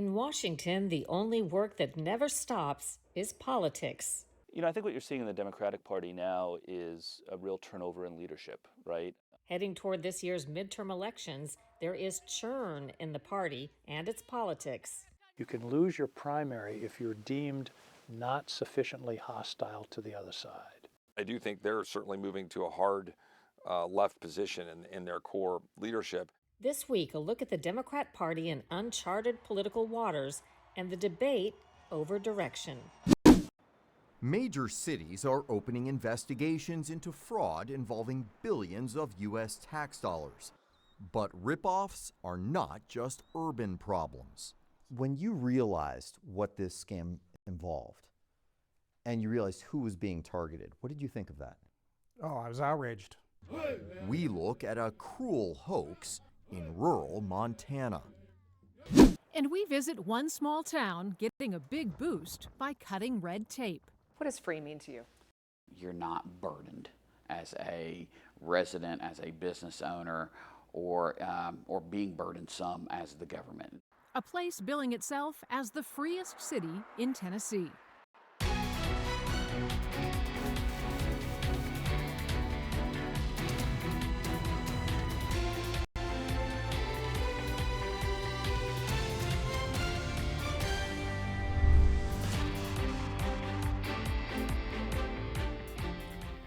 In Washington, the only work that never stops is politics. You know, I think what you're seeing in the Democratic Party now is a real turnover in leadership, right? Heading toward this year's midterm elections, there is churn in the party and its politics. You can lose your primary if you're deemed not sufficiently hostile to the other side. I do think they're certainly moving to a hard left position in their core leadership. This week, a look at the Democrat Party in uncharted political waters and the debate over direction. Major cities are opening investigations into fraud involving billions of U.S. tax dollars. But ripoffs are not just urban problems. When you realized what this scam involved and you realized who was being targeted, what did you think of that? Oh, I was outraged. We look at a cruel hoax in rural Montana. And we visit one small town getting a big boost by cutting red tape. What does free mean to you? You're not burdened as a resident, as a business owner, or being burdensome as the government. A place billing itself as the freest city in Tennessee.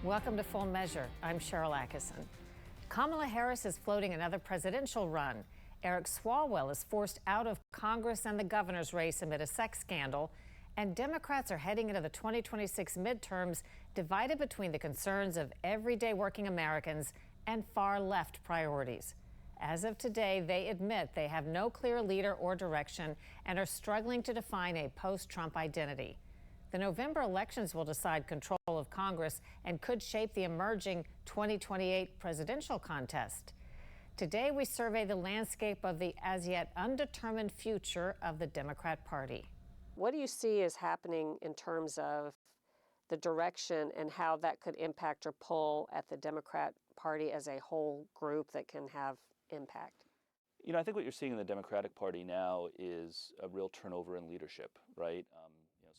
Welcome to Full Measure. I'm Sharyl Attkisson. Kamala Harris is floating another presidential run. Eric Swalwell is forced out of Congress and the governor's race amid a sex scandal. And Democrats are heading into the 2026 midterms divided between the concerns of everyday working Americans and far-left priorities. As of today, they admit they have no clear leader or direction and are struggling to define a post-Trump identity. The November elections will decide control of Congress and could shape the emerging 2028 presidential contest. Today, we survey the landscape of the as-yet undetermined future of the Democrat Party. What do you see is happening in terms of the direction and how that could impact or pull at the Democrat Party as a whole group that can have impact? You know, I think what you're seeing in the Democratic Party now is a real turnover in leadership, right?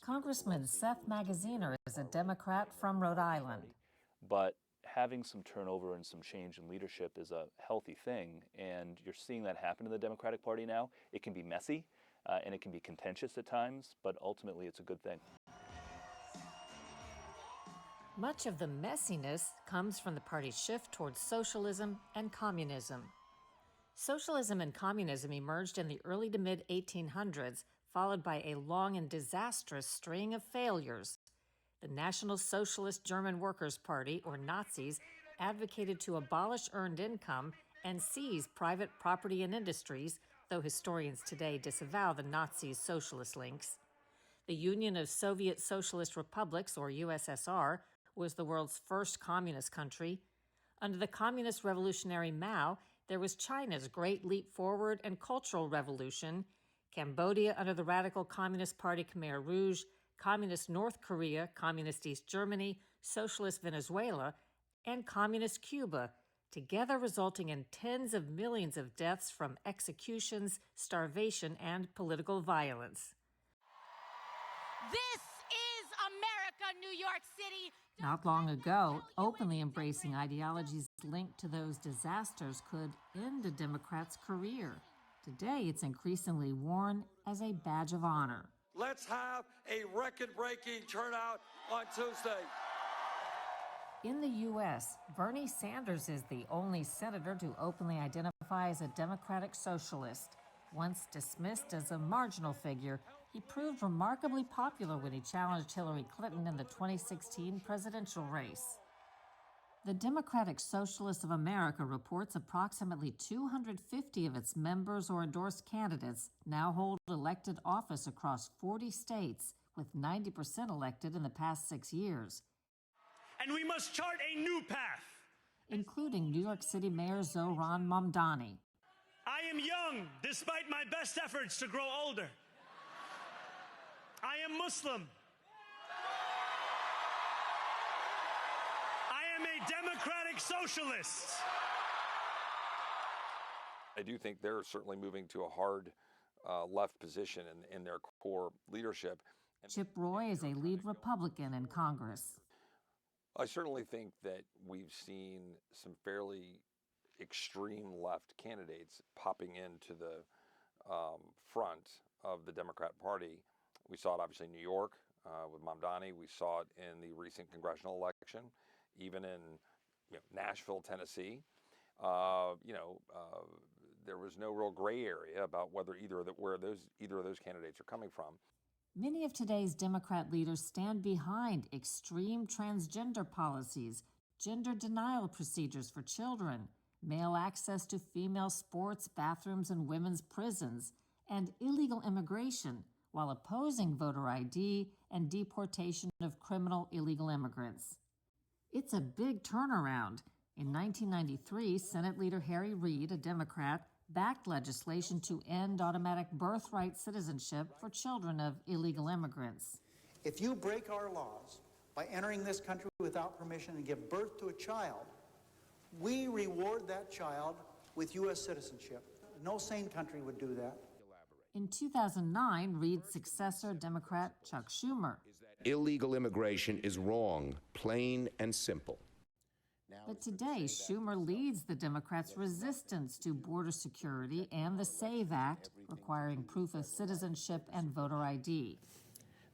Congressman Seth Magaziner is a Democrat from Rhode Island. But having some turnover and some change in leadership is a healthy thing, and you're seeing that happen in the Democratic Party now. It can be messy, and it can be contentious at times, but ultimately it's a good thing. Much of the messiness comes from the party's shift towards socialism and communism. Socialism and communism emerged in the early to mid-1800s, followed by a long and disastrous string of failures. The National Socialist German Workers' Party, or Nazis, advocated to abolish earned income and seize private property and industries, though historians today disavow the Nazis' socialist links. The Union of Soviet Socialist Republics, or USSR, was the world's first communist country. Under the communist revolutionary Mao, there was China's Great Leap Forward and Cultural Revolution, Cambodia under the radical Communist Party Khmer Rouge, Communist North Korea, Communist East Germany, Socialist Venezuela, and Communist Cuba, together resulting in tens of millions of deaths from executions, starvation, and political violence. This is America, New York City. Not long ago, openly embracing ideologies linked to those disasters could end a Democrat's career. Today, it's increasingly worn as a badge of honor. Let's have a record-breaking turnout on Tuesday. In the U.S., Bernie Sanders is the only senator to openly identify as a Democratic socialist. Once dismissed as a marginal figure, he proved remarkably popular when he challenged Hillary Clinton in the 2016 presidential race. The Democratic Socialists of America reports approximately 250 of its members or endorsed candidates now hold elected office across 40 states, with 90% elected in the past 6 years. And we must chart a new path, including New York City Mayor Zohran Mamdani. I am young, despite my best efforts to grow older. I am Muslim. I am a democratic socialist. I do think they're certainly moving to a hard left position in their core leadership. Chip Roy is a lead Republican in Congress. I certainly think that we've seen some fairly extreme left candidates popping into the front of the Democrat Party. We saw it obviously in New York with Mamdani. We saw it in the recent congressional election, even in Nashville, Tennessee. There was no real gray area about whether either of those candidates are coming from. Many of today's Democrat leaders stand behind extreme transgender policies, gender denial procedures for children, male access to female sports, bathrooms, and women's prisons, and illegal immigration, while opposing voter ID and deportation of criminal illegal immigrants. It's a big turnaround. In 1993, Senate Leader Harry Reid, a Democrat, backed legislation to end automatic birthright citizenship for children of illegal immigrants. If you break our laws by entering this country without permission and give birth to a child, we reward that child with U.S. citizenship. No sane country would do that. In 2009, Reid's successor, Democrat Chuck Schumer. Illegal immigration is wrong, plain and simple. But today, Schumer leads the Democrats' resistance to border security and the SAVE Act, requiring proof of citizenship and voter ID.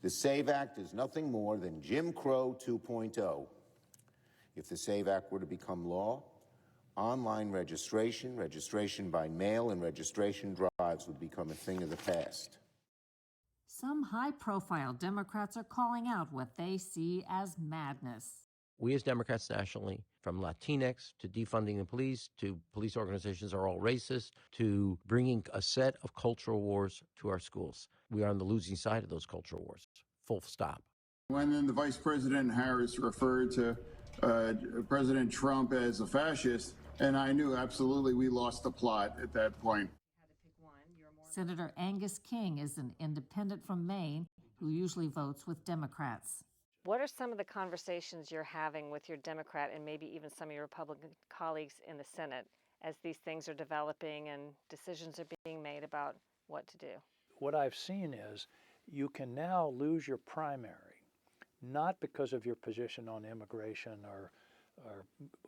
The SAVE Act is nothing more than Jim Crow 2.0. If the SAVE Act were to become law, online registration, registration by mail, and registration drives would become a thing of the past. Some high-profile Democrats are calling out what they see as madness. We as Democrats nationally, from Latinx to defunding the police to police organizations are all racist to bringing a set of cultural wars to our schools. We are on the losing side of those cultural wars, full stop. When then the Vice President Harris referred to President Trump as a fascist, and I knew absolutely we lost the plot at that point. Senator Angus King is an independent from Maine who usually votes with Democrats. What are some of the conversations you're having with your Democrat and maybe even some of your Republican colleagues in the Senate as these things are developing and decisions are being made about what to do? What I've seen is you can now lose your primary, not because of your position on immigration or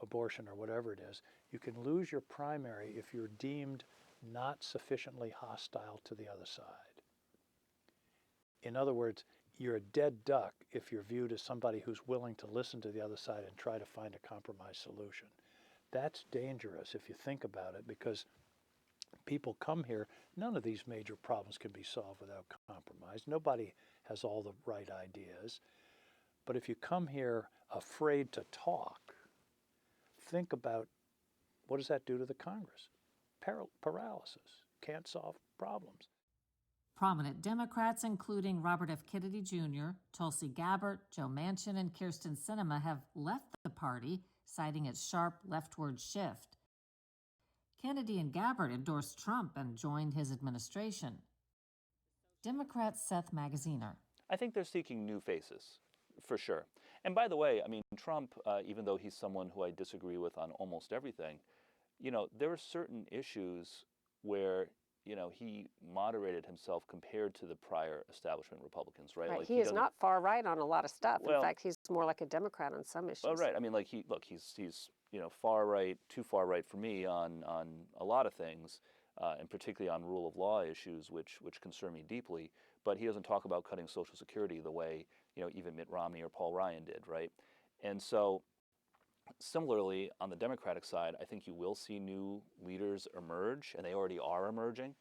abortion or whatever it is. You can lose your primary if you're deemed not sufficiently hostile to the other side. In other words, you're a dead duck if you're viewed as somebody who's willing to listen to the other side and try to find a compromise solution. That's dangerous if you think about it, because people come here, none of these major problems can be solved without compromise. Nobody has all the right ideas. But if you come here afraid to talk, think about what does that do to the Congress? Paralysis. Can't solve problems. Prominent Democrats, including Robert F. Kennedy Jr., Tulsi Gabbard, Joe Manchin, and Kyrsten Sinema, have left the party, citing its sharp leftward shift. Kennedy and Gabbard endorsed Trump and joined his administration. Democrat Seth Magaziner. I think they're seeking new faces, for sure. And by the way, I mean, Trump, even though he's someone who I disagree with on almost everything, there are certain issues where he moderated himself compared to the prior establishment Republicans, right? Right. Like he is not far right on a lot of stuff. Well, in fact, he's more like a Democrat on some issues. Well, right. I mean, like he's far right, too far right for me on a lot of things, and particularly on rule of law issues, which concern me deeply. But he doesn't talk about cutting Social Security the way even Mitt Romney or Paul Ryan did, right? And so, similarly, on the Democratic side, I think you will see new leaders emerge, and they already are emerging.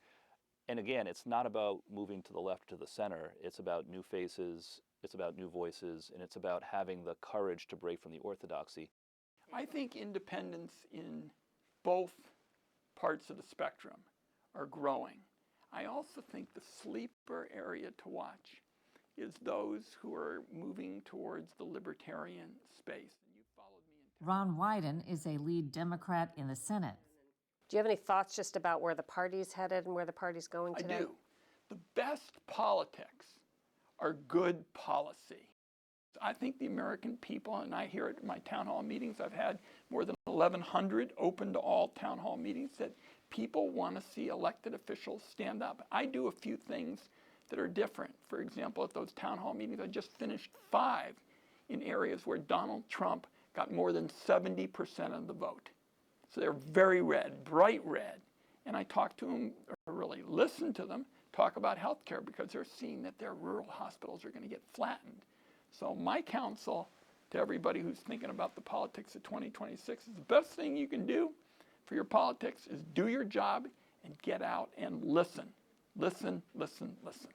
And again, it's not about moving to the left or to the center. It's about new faces, it's about new voices, and it's about having the courage to break from the orthodoxy. I think independents in both parts of the spectrum are growing. I also think the sleeper area to watch is those who are moving towards the libertarian space. Ron Wyden is a lead Democrat in the Senate. Do you have any thoughts just about where the party's headed and where the party's going today? I do. The best politics are good policy. I think the American people, and I hear it in my town hall meetings, I've had more than 1,100 open to all town hall meetings, that People want to see elected officials stand up. I do a few things that are different. For example, at those town hall meetings, I just finished 5 in areas where Donald Trump got more than 70% of the vote. So they're very red, bright red. And I talk to them, or really listen to them, talk about health care because they're seeing that their rural hospitals are going to get flattened. So my counsel to everybody who's thinking about the politics of 2026 is the best thing you can do for your politics is do your job and get out and listen. Listen, listen, listen.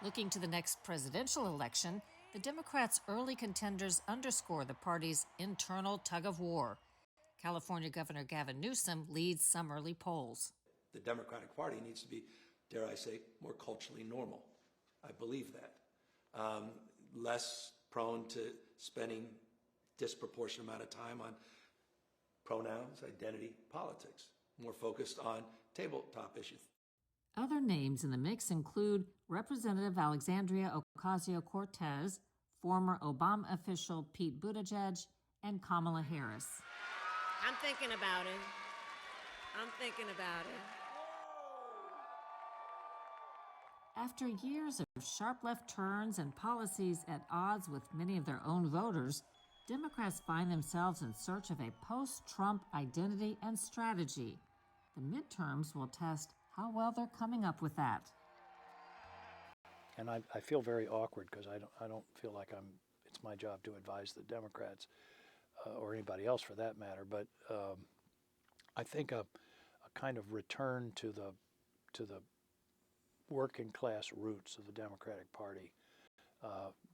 Looking to the next presidential election, the Democrats' early contenders underscore the party's internal tug-of-war. California Governor Gavin Newsom leads some early polls. The Democratic Party needs to be, dare I say, more culturally normal. I believe that. Less prone to spending disproportionate amount of time on pronouns, identity, politics. More focused on tabletop issues. Other names in the mix include Representative Alexandria Ocasio-Cortez, former Obama official Pete Buttigieg, and Kamala Harris. I'm thinking about it. I'm thinking about it. After years of sharp left turns and policies at odds with many of their own voters, Democrats find themselves in search of a post-Trump identity and strategy. The midterms will test how well they're coming up with that. And I feel very awkward because I don't feel like it's my job to advise the Democrats or anybody else for that matter. But I think a kind of return to the working class roots of the Democratic Party,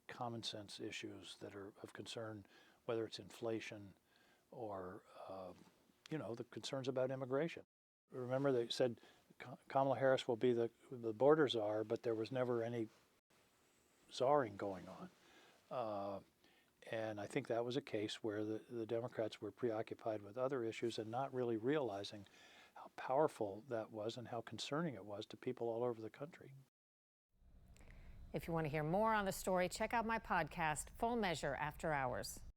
common sense issues that are of concern, whether it's inflation or the concerns about immigration. Remember, they said Kamala Harris will be the border czar, but there was never any czaring going on. And I think that was a case where the Democrats were preoccupied with other issues and not really realizing how powerful that was and how concerning it was to people all over the country. If you want to hear more on the story, check out my podcast, Full Measure After Hours.